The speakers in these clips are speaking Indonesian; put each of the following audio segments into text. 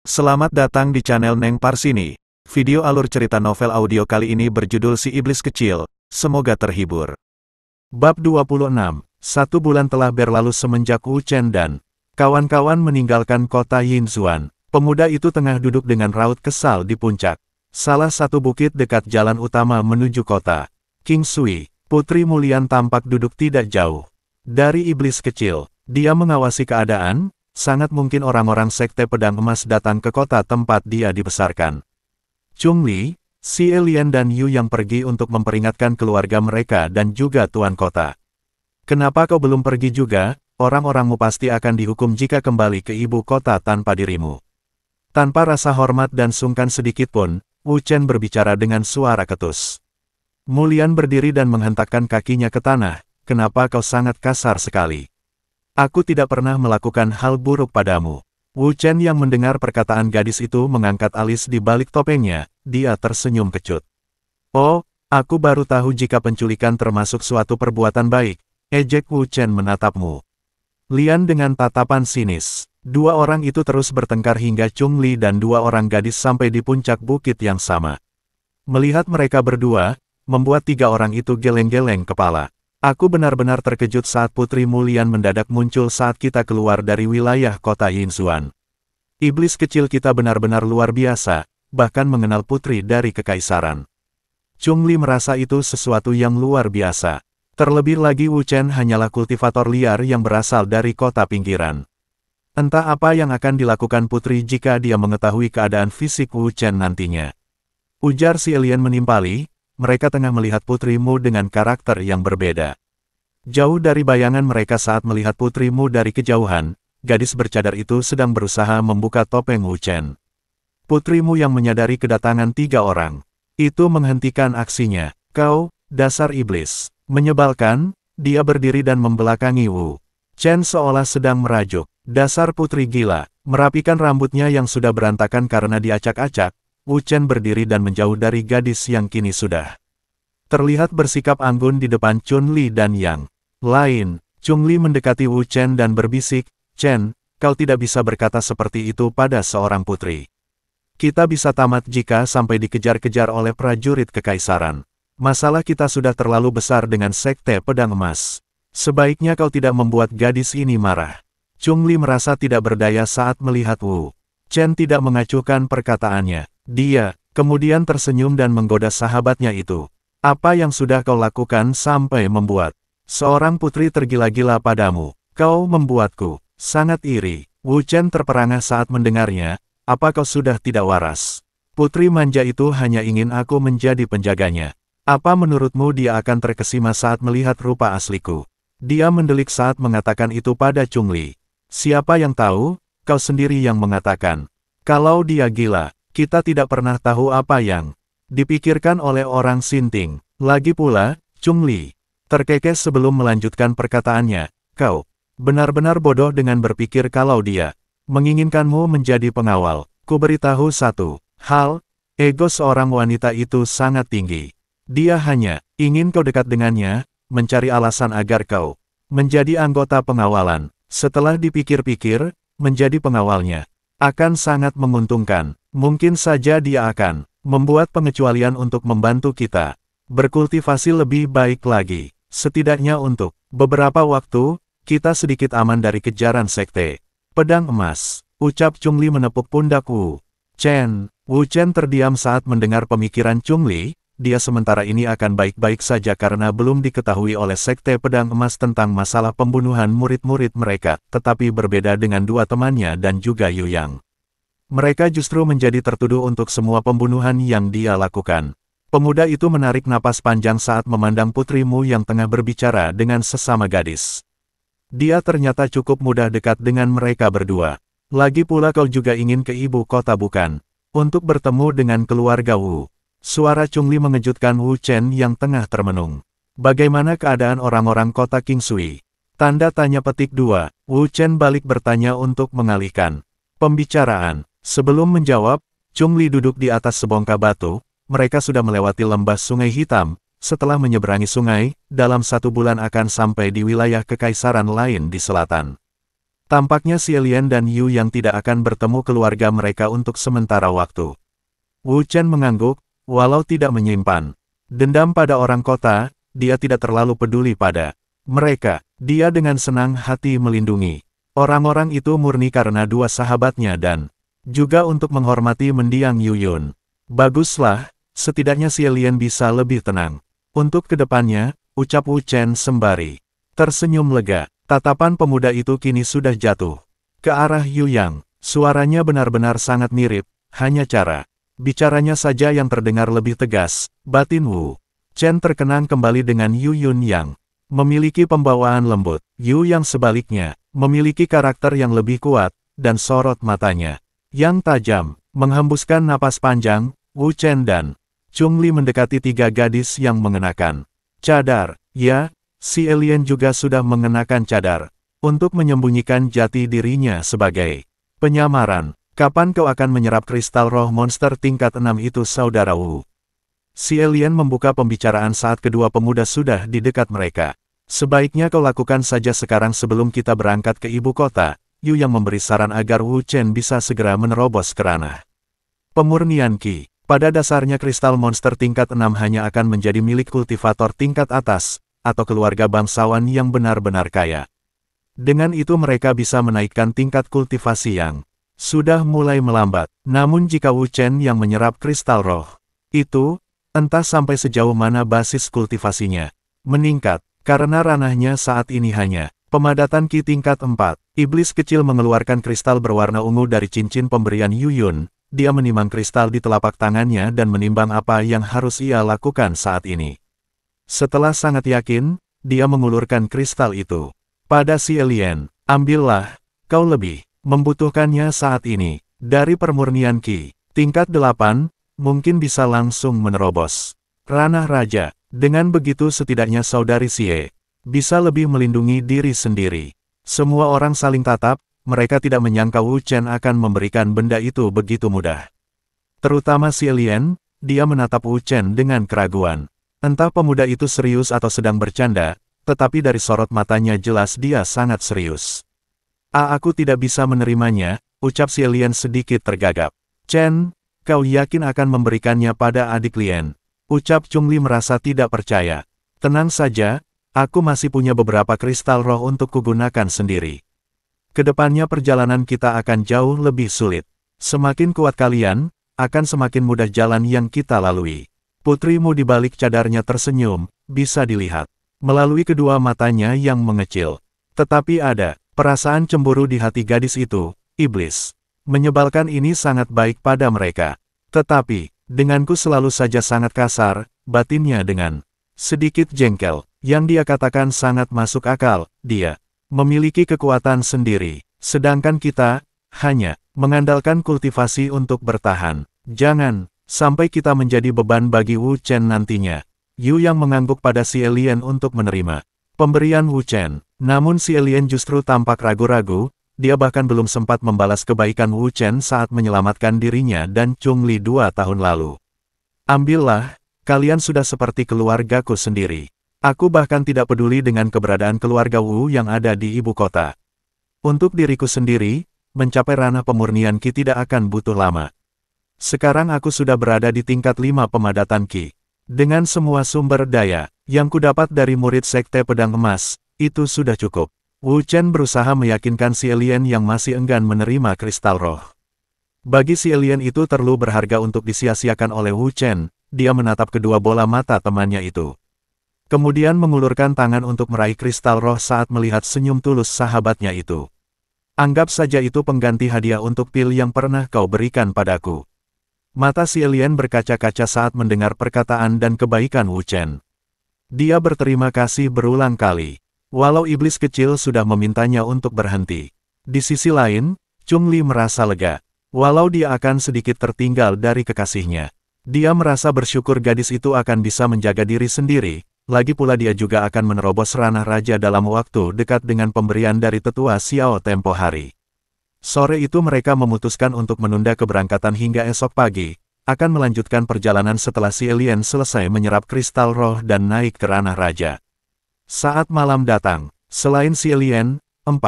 Selamat datang di channel Neng Parsini. Video alur cerita novel audio kali ini berjudul Si Iblis Kecil. Semoga terhibur. Bab 26. 1 bulan telah berlalu semenjak Wu Chen dan kawan-kawan meninggalkan kota Yinzuan. Pemuda itu tengah duduk dengan raut kesal di puncak salah satu bukit dekat jalan utama menuju kota. King Sui, Putri Mulian tampak duduk tidak jauh dari iblis kecil. Dia mengawasi keadaan. Sangat mungkin orang-orang Sekte Pedang Emas datang ke kota tempat dia dibesarkan. Chung Li, Si Lian dan Yu yang pergi untuk memperingatkan keluarga mereka dan juga tuan kota. Kenapa kau belum pergi juga? Orang-orangmu pasti akan dihukum jika kembali ke ibu kota tanpa dirimu. Tanpa rasa hormat dan sungkan sedikitpun, Wu Chen berbicara dengan suara ketus. Mulian berdiri dan menghentakkan kakinya ke tanah. Kenapa kau sangat kasar sekali? Aku tidak pernah melakukan hal buruk padamu. Wu Chen yang mendengar perkataan gadis itu mengangkat alis di balik topengnya, dia tersenyum kecut. Oh, aku baru tahu jika penculikan termasuk suatu perbuatan baik, ejek Wu Chen menatapmu. Lian dengan tatapan sinis. Dua orang itu terus bertengkar hingga Chung Li dan dua orang gadis sampai di puncak bukit yang sama. Melihat mereka berdua, membuat tiga orang itu geleng-geleng kepala. Aku benar-benar terkejut saat Putri Mulian mendadak muncul saat kita keluar dari wilayah kota Yinzuan. Iblis kecil kita benar-benar luar biasa, bahkan mengenal putri dari kekaisaran. Chung Li merasa itu sesuatu yang luar biasa. Terlebih lagi Wu Chen hanyalah kultivator liar yang berasal dari kota pinggiran. Entah apa yang akan dilakukan putri jika dia mengetahui keadaan fisik Wu Chen nantinya. Ujar Si Lian menimpali. Mereka tengah melihat putrimu dengan karakter yang berbeda. Jauh dari bayangan mereka saat melihat putrimu dari kejauhan, gadis bercadar itu sedang berusaha membuka topeng Wu Chen. Putrimu yang menyadari kedatangan tiga orang itu menghentikan aksinya. Kau, dasar iblis. Menyebalkan, dia berdiri dan membelakangi Wu Chen seolah sedang merajuk. Dasar putri gila. Merapikan rambutnya yang sudah berantakan karena diacak-acak, Wu Chen berdiri dan menjauh dari gadis yang kini sudah terlihat bersikap anggun di depan Chun Li dan yang lain. Chung Li mendekati Wu Chen dan berbisik, Chen, kau tidak bisa berkata seperti itu pada seorang putri. Kita bisa tamat jika sampai dikejar-kejar oleh prajurit kekaisaran. Masalah kita sudah terlalu besar dengan Sekte Pedang Emas. Sebaiknya kau tidak membuat gadis ini marah. Chung Li merasa tidak berdaya saat melihat Wu Chen tidak mengacuhkan perkataannya. Dia kemudian tersenyum dan menggoda sahabatnya itu. Apa yang sudah kau lakukan sampai membuat seorang putri tergila-gila padamu? Kau membuatku sangat iri. Wu Chen terperangah saat mendengarnya. Apa kau sudah tidak waras? Putri manja itu hanya ingin aku menjadi penjaganya. Apa menurutmu dia akan terkesima saat melihat rupa asliku? Dia mendelik saat mengatakan itu pada Chung Li. Siapa yang tahu? Kau sendiri yang mengatakan. Kalau dia gila, kita tidak pernah tahu apa yang dipikirkan oleh orang Sinting. Lagi pula, Chung Li terkekeh sebelum melanjutkan perkataannya. Kau benar-benar bodoh dengan berpikir kalau dia menginginkanmu menjadi pengawal. Ku beritahu satu hal, ego seorang wanita itu sangat tinggi. Dia hanya ingin kau dekat dengannya, mencari alasan agar kau menjadi anggota pengawalan. Setelah dipikir-pikir, menjadi pengawalnya akan sangat menguntungkan. Mungkin saja dia akan membuat pengecualian untuk membantu kita berkultivasi lebih baik lagi. Setidaknya untuk beberapa waktu, kita sedikit aman dari kejaran Sekte Pedang Emas. Ucap Chung Li menepuk pundak Wu Chen. Wu Chen terdiam saat mendengar pemikiran Chung Li. Dia sementara ini akan baik-baik saja karena belum diketahui oleh Sekte Pedang Emas tentang masalah pembunuhan murid-murid mereka, tetapi berbeda dengan dua temannya dan juga Yu Yang. Mereka justru menjadi tertuduh untuk semua pembunuhan yang dia lakukan. Pemuda itu menarik napas panjang saat memandang putrimu yang tengah berbicara dengan sesama gadis. Dia ternyata cukup mudah dekat dengan mereka berdua. Lagi pula kau juga ingin ke ibu kota bukan? Untuk bertemu dengan keluarga Wu. Suara Chung Li mengejutkan Wu Chen yang tengah termenung. Bagaimana keadaan orang-orang kota King Sui? Tanda tanya petik 2. Wu Chen balik bertanya untuk mengalihkan pembicaraan. Sebelum menjawab, Chung Li duduk di atas sebongkah batu. Mereka sudah melewati lembah Sungai Hitam. Setelah menyeberangi sungai, dalam 1 bulan akan sampai di wilayah kekaisaran lain di selatan. Tampaknya Si Lian dan Yu Yang tidak akan bertemu keluarga mereka untuk sementara waktu. Wu Chen mengangguk, walau tidak menyimpan dendam pada orang kota, dia tidak terlalu peduli pada mereka. Dia dengan senang hati melindungi orang-orang itu murni karena dua sahabatnya dan juga untuk menghormati mendiang Yu Yun. Baguslah, setidaknya Si Lian bisa lebih tenang. Untuk kedepannya, ucap Wu Chen sembari tersenyum lega. Tatapan pemuda itu kini sudah jatuh ke arah Yu Yang. Suaranya benar-benar sangat mirip, hanya cara bicaranya saja yang terdengar lebih tegas. Batin Wu Chen terkenang kembali dengan Yu Yun yang memiliki pembawaan lembut. Yu Yang sebaliknya, memiliki karakter yang lebih kuat, dan sorot matanya yang tajam. Menghembuskan napas panjang, Wu Chen dan Chung Li mendekati tiga gadis yang mengenakan cadar. Ya, Si Lian juga sudah mengenakan cadar untuk menyembunyikan jati dirinya sebagai penyamaran. Kapan kau akan menyerap kristal roh monster tingkat 6 itu, saudara Wu? Si Lian membuka pembicaraan saat kedua pemuda sudah di dekat mereka. Sebaiknya kau lakukan saja sekarang sebelum kita berangkat ke ibu kota. Yu Yang memberi saran agar Wu Chen bisa segera menerobos ke ranah pemurnian Qi. Pada dasarnya kristal monster tingkat 6 hanya akan menjadi milik kultivator tingkat atas, atau keluarga bangsawan yang benar-benar kaya. Dengan itu mereka bisa menaikkan tingkat kultivasi yang sudah mulai melambat. Namun jika Wu Chen yang menyerap kristal roh itu, entah sampai sejauh mana basis kultivasinya meningkat, karena ranahnya saat ini hanya pemadatan Qi tingkat 4. Iblis kecil mengeluarkan kristal berwarna ungu dari cincin pemberian Yu Yun. Dia menimang kristal di telapak tangannya dan menimbang apa yang harus ia lakukan saat ini. Setelah sangat yakin, dia mengulurkan kristal itu pada Si Lian. Ambillah, kau lebih membutuhkannya saat ini. Dari permurnian Qi tingkat 8, mungkin bisa langsung menerobos ranah raja. Dengan begitu setidaknya saudari Xie bisa lebih melindungi diri sendiri. Semua orang saling tatap, mereka tidak menyangka Wu Chen akan memberikan benda itu begitu mudah. Terutama Si Lian, dia menatap Wu Chen dengan keraguan. Entah pemuda itu serius atau sedang bercanda, tetapi dari sorot matanya jelas dia sangat serius. Aku tidak bisa menerimanya, ucap Si Lian sedikit tergagap. Chen, kau yakin akan memberikannya pada adik Lian? Ucap Chung Li merasa tidak percaya. Tenang saja, aku masih punya beberapa kristal roh untuk kugunakan sendiri. Kedepannya perjalanan kita akan jauh lebih sulit. Semakin kuat kalian, akan semakin mudah jalan yang kita lalui. Putrimu di balik cadarnya tersenyum, bisa dilihat melalui kedua matanya yang mengecil. Tetapi ada perasaan cemburu di hati gadis itu. Iblis menyebalkan ini sangat baik pada mereka. Tetapi, denganku selalu saja sangat kasar, batinnya dengan sedikit jengkel. Yang dia katakan sangat masuk akal. Dia memiliki kekuatan sendiri, sedangkan kita hanya mengandalkan kultivasi untuk bertahan. Jangan sampai kita menjadi beban bagi Wu Chen nantinya. Yu Yang mengangguk pada Si Lian untuk menerima pemberian Wu Chen. Namun Si Lian justru tampak ragu-ragu, dia bahkan belum sempat membalas kebaikan Wu Chen saat menyelamatkan dirinya dan Chung Li 2 tahun lalu. Ambillah, kalian sudah seperti keluargaku sendiri. Aku bahkan tidak peduli dengan keberadaan keluarga Wu yang ada di ibu kota. Untuk diriku sendiri, mencapai ranah pemurnian Qi tidak akan butuh lama. Sekarang aku sudah berada di tingkat 5 pemadatan Qi. Dengan semua sumber daya yang kudapat dari murid Sekte Pedang Emas, itu sudah cukup. Wu Chen berusaha meyakinkan Si Lian yang masih enggan menerima kristal roh. Bagi Si Lian itu terlalu berharga untuk disia-siakan oleh Wu Chen. Dia menatap kedua bola mata temannya itu. Kemudian mengulurkan tangan untuk meraih kristal roh saat melihat senyum tulus sahabatnya itu. Anggap saja itu pengganti hadiah untuk pil yang pernah kau berikan padaku. Mata Si Lian berkaca-kaca saat mendengar perkataan dan kebaikan Wu Chen. Dia berterima kasih berulang kali, walau iblis kecil sudah memintanya untuk berhenti. Di sisi lain, Chung Li merasa lega, walau dia akan sedikit tertinggal dari kekasihnya. Dia merasa bersyukur gadis itu akan bisa menjaga diri sendiri, lagi pula dia juga akan menerobos ranah raja dalam waktu dekat dengan pemberian dari tetua Xiao tempo hari. Sore itu mereka memutuskan untuk menunda keberangkatan hingga esok pagi, akan melanjutkan perjalanan setelah Si Lian selesai menyerap kristal roh dan naik ke ranah raja. Saat malam datang, selain Si Lian, 4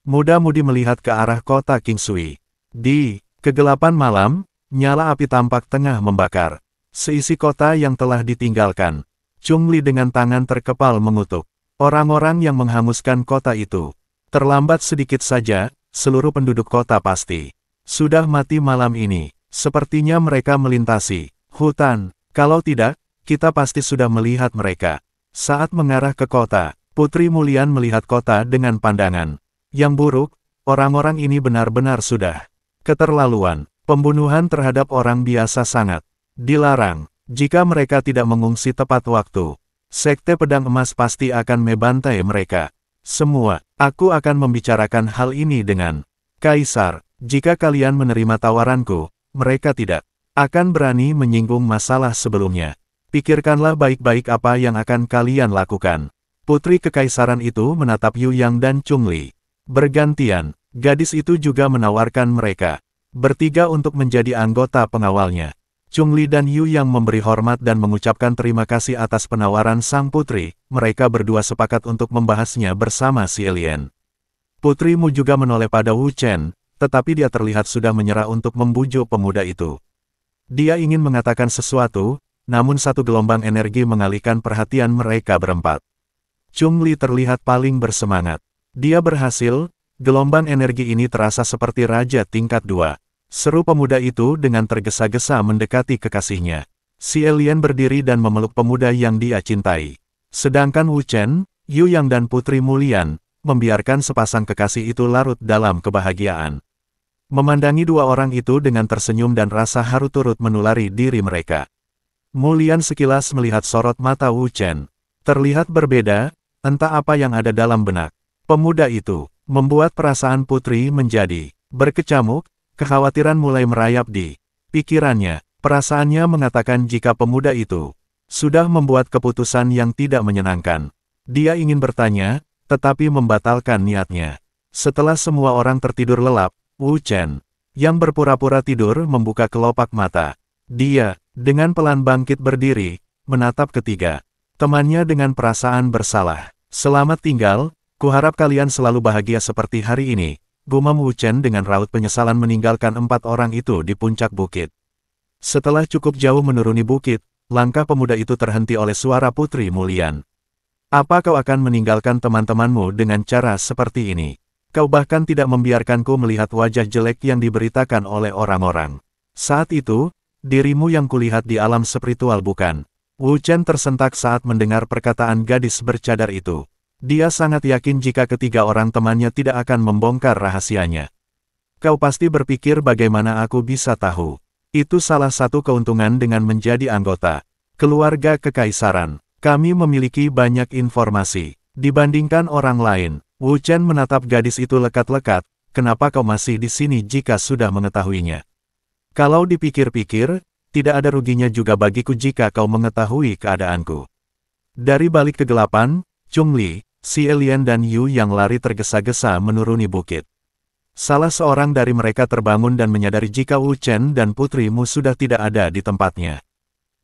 Muda-mudi melihat ke arah kota Kingsui. Di kegelapan malam, nyala api tampak tengah membakar seisi kota yang telah ditinggalkan. Chungli dengan tangan terkepal mengutuk orang-orang yang menghanguskan kota itu. Terlambat sedikit saja, seluruh penduduk kota pasti sudah mati malam ini. Sepertinya mereka melintasi hutan. Kalau tidak, kita pasti sudah melihat mereka. Saat mengarah ke kota, Putri Mulian melihat kota dengan pandangan yang buruk. Orang-orang ini benar-benar sudah keterlaluan. Pembunuhan terhadap orang biasa sangat dilarang. Jika mereka tidak mengungsi tepat waktu, Sekte Pedang Emas pasti akan membantai mereka semua. Aku akan membicarakan hal ini dengan Kaisar. Jika kalian menerima tawaranku, mereka tidak akan berani menyinggung masalah sebelumnya. Pikirkanlah baik-baik apa yang akan kalian lakukan. Putri Kekaisaran itu menatap Yu Yang dan Chungli. Bergantian, gadis itu juga menawarkan mereka bertiga untuk menjadi anggota pengawalnya. Chungli dan Yu Yang memberi hormat dan mengucapkan terima kasih atas penawaran sang putri. Mereka berdua sepakat untuk membahasnya bersama si alien. Putrimu juga menoleh pada Wu Chen, tetapi dia terlihat sudah menyerah untuk membujuk pemuda itu. Dia ingin mengatakan sesuatu, namun satu gelombang energi mengalihkan perhatian mereka berempat. Chungli terlihat paling bersemangat. Dia berhasil. Gelombang energi ini terasa seperti raja tingkat 2. Seru pemuda itu dengan tergesa-gesa mendekati kekasihnya. Si alien berdiri dan memeluk pemuda yang dia cintai. Sedangkan Wu Chen, Yu Yang dan Putri Mulian, membiarkan sepasang kekasih itu larut dalam kebahagiaan. Memandangi dua orang itu dengan tersenyum dan rasa haru turut menulari diri mereka. Mulian sekilas melihat sorot mata Wu Chen. Terlihat berbeda, entah apa yang ada dalam benak pemuda itu. Membuat perasaan putri menjadi berkecamuk, kekhawatiran mulai merayap di pikirannya. Perasaannya mengatakan jika pemuda itu sudah membuat keputusan yang tidak menyenangkan. Dia ingin bertanya, tetapi membatalkan niatnya. Setelah semua orang tertidur lelap, Wu Chen, yang berpura-pura tidur membuka kelopak mata. Dia, dengan pelan bangkit berdiri, menatap ketiga temannya dengan perasaan bersalah. Selamat tinggal. Kuharap kalian selalu bahagia seperti hari ini, gumam Wu Chen dengan raut penyesalan meninggalkan 4 orang itu di puncak bukit. Setelah cukup jauh menuruni bukit, langkah pemuda itu terhenti oleh suara Putri Mulian. Apa kau akan meninggalkan teman-temanmu dengan cara seperti ini? Kau bahkan tidak membiarkanku melihat wajah jelek yang diberitakan oleh orang-orang. Saat itu, dirimu yang kulihat di alam spiritual bukan? Wu Chen tersentak saat mendengar perkataan gadis bercadar itu. Dia sangat yakin jika ketiga orang temannya tidak akan membongkar rahasianya. Kau pasti berpikir bagaimana aku bisa tahu. Itu salah satu keuntungan dengan menjadi anggota keluarga kekaisaran. Kami memiliki banyak informasi dibandingkan orang lain. Wu Chen menatap gadis itu lekat-lekat. Kenapa kau masih di sini jika sudah mengetahuinya? Kalau dipikir-pikir, tidak ada ruginya juga bagiku jika kau mengetahui keadaanku. Dari balik kegelapan, Chungli, si alien dan Yu yang lari tergesa-gesa menuruni bukit. Salah seorang dari mereka terbangun dan menyadari jika Wu Chen dan putrimu sudah tidak ada di tempatnya.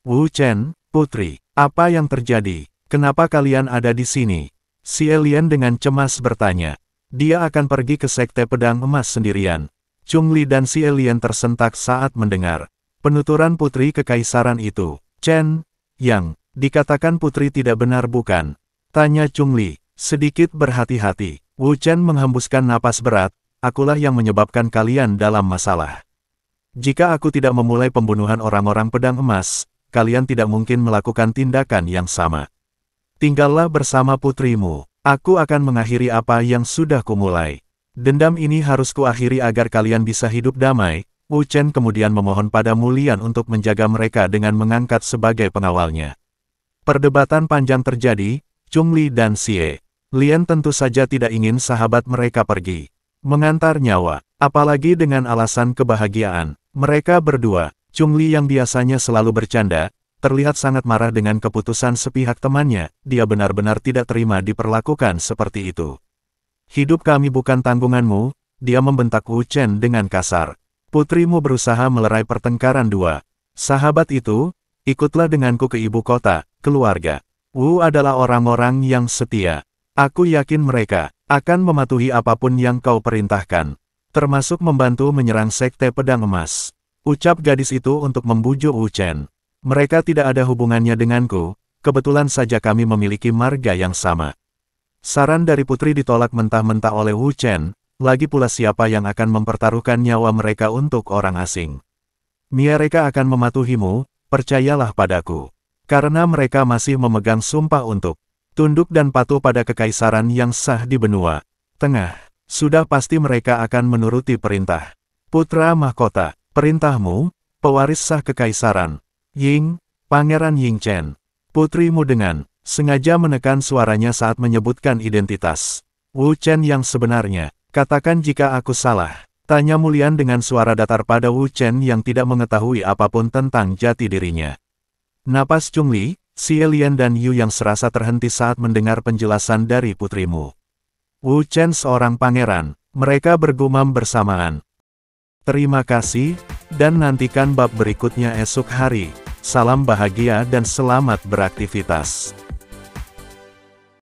Wu Chen, putri, apa yang terjadi? Kenapa kalian ada di sini? Si alien dengan cemas bertanya. Dia akan pergi ke Sekte Pedang Emas sendirian. Chungli dan si alien tersentak saat mendengar penuturan putri kekaisaran itu. Chen, yang dikatakan putri tidak benar bukan? Tanya Chungli. Sedikit berhati-hati, Wu Chen menghembuskan napas berat, akulah yang menyebabkan kalian dalam masalah. Jika aku tidak memulai pembunuhan orang-orang pedang emas, kalian tidak mungkin melakukan tindakan yang sama. Tinggallah bersama putrimu, aku akan mengakhiri apa yang sudah kumulai. Dendam ini harus kuakhiri agar kalian bisa hidup damai. Wu Chen kemudian memohon pada Mulian untuk menjaga mereka dengan mengangkat sebagai pengawalnya. Perdebatan panjang terjadi, Chungli dan Xie Lian tentu saja tidak ingin sahabat mereka pergi mengantar nyawa, apalagi dengan alasan kebahagiaan. Mereka berdua, Chungli yang biasanya selalu bercanda, terlihat sangat marah dengan keputusan sepihak temannya. Dia benar-benar tidak terima diperlakukan seperti itu. Hidup kami bukan tanggunganmu, dia membentak Wu Chen dengan kasar. Putrimu berusaha melerai pertengkaran dua sahabat itu. Ikutlah denganku ke ibu kota, keluarga. Wu adalah orang-orang yang setia. Aku yakin mereka Akan mematuhi apapun yang kau perintahkan. Termasuk membantu menyerang Sekte Pedang Emas. Ucap gadis itu untuk membujuk Wu Chen. Mereka tidak ada hubungannya denganku, kebetulan saja kami memiliki marga yang sama. Saran dari putri ditolak mentah-mentah oleh Wu Chen, lagi pula siapa yang akan mempertaruhkan nyawa mereka untuk orang asing. Mereka akan mematuhimu, percayalah padaku. Karena mereka masih memegang sumpah untuk tunduk dan patuh pada kekaisaran yang sah di benua tengah. Sudah pasti mereka akan menuruti perintah. Putra mahkota, perintahmu, pewaris sah kekaisaran. Ying, Pangeran Ying Chen. Putrimu dengan sengaja menekan suaranya saat menyebutkan identitas Wu Chen yang sebenarnya. Katakan jika aku salah. Tanya Mulian dengan suara datar pada Wu Chen yang tidak mengetahui apapun tentang jati dirinya. Napas Chungli, Xie Lian dan Yu yang serasa terhenti saat mendengar penjelasan dari putrimu. Wu Chen seorang pangeran, mereka bergumam bersamaan. Terima kasih, dan nantikan bab berikutnya esok hari. Salam bahagia dan selamat beraktivitas.